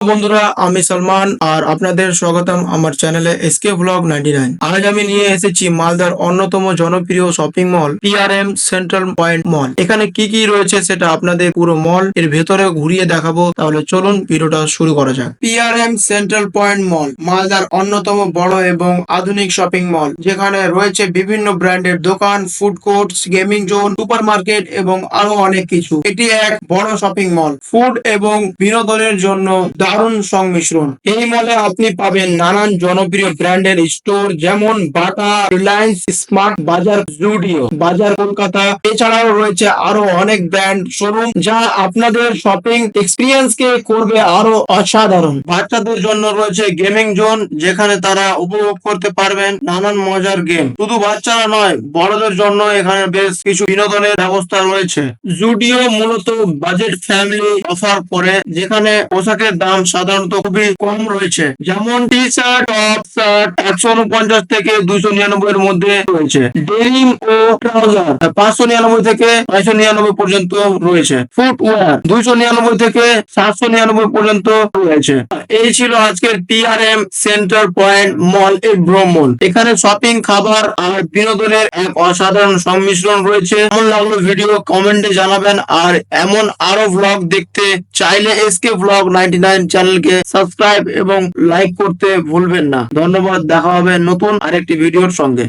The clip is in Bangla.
বন্ধুরা, আমি সালমান আর আপনাদের স্বাগতম আমার চ্যানেলে এসকে ব্লগ 99। আজ আমি নিয়ে এসেছি মালদার অন্যতম জনপ্রিয় shopping mall PRM central point mall. এখানে কি কি রয়েছে সেটা আপনাদের পুরো মল এর ভেতরে ঘুরিয়ে দেখাবো। তাহলে চলুন ভিডিওটা শুরু করা যাক। পিআরএম সেন্ট্রাল পয়েন্ট মল মালদার অন্যতম বড় এবং আধুনিক শপিং মল, যেখানে রয়েছে বিভিন্ন ব্র্যান্ডের দোকান, food courts, gaming zone, super market এবং আরো অনেক কিছু। এটি এক বড় শপিং মল, ফুড এবং বিনোদনের জন্য দারুণ সংমিশ্রণ। এই মলে আপনি পাবেন নানান জনপ্রিয় ব্র্যান্ডের স্টোর, যেমন বাটা, রিলায়েন্স স্মার্ট, বাজার, জুডিও, বাজার কলকাতা। এছাড়াও রয়েছে আরো অনেক ব্র্যান্ড শোরুম, যা আপনাদের শপিং এক্সপিরিয়েন্স কে করবে আরো অসাধারণ। বাচ্চাদের জন্য রয়েছে গেমিং জোন, যেখানে তারা উপভোগ করতে পারবেন নানান মজার গেম। শুধু বাচ্চারা নয়, বড়দের জন্য এখানে বেশ কিছু বিনোদনের ব্যবস্থা রয়েছে। জুডিও মূলত বাজেট ফ্যামিলি অফার করে, যেখানে পোশাকের দাম সাধারণত খুবই কম রয়েছে, যেমন টি শার্ট, টপ, শার্ট 149 থেকে 299 এর মধ্যে রয়েছে। ডেনিম ও ট্রাউজার 599 থেকে 599 পর্যন্ত রয়েছে। ফুটওয়্যার 299 থেকে 799 পর্যন্ত রয়েছে। এই ছিল আজকের পিআরএম সেন্টার পয়েন্ট মল এর ভ্রমণ। এখানে শপিং, খাবার আর বিনোদনের এক অসাধারণ সংমিশ্রণ রয়েছে। কেমন লাগলো ভিডিও কমেন্টে জানাবেন, আর এমন আরো ব্লগ দেখতে চাইলে এসকে ব্লগ 99 চ্যানেলকে সাবস্ক্রাইব এবং লাইক করতে ভুলবেন না। ধন্যবাদ, দেখা হবে নতুন আরেকটি ভিডিওর সঙ্গে।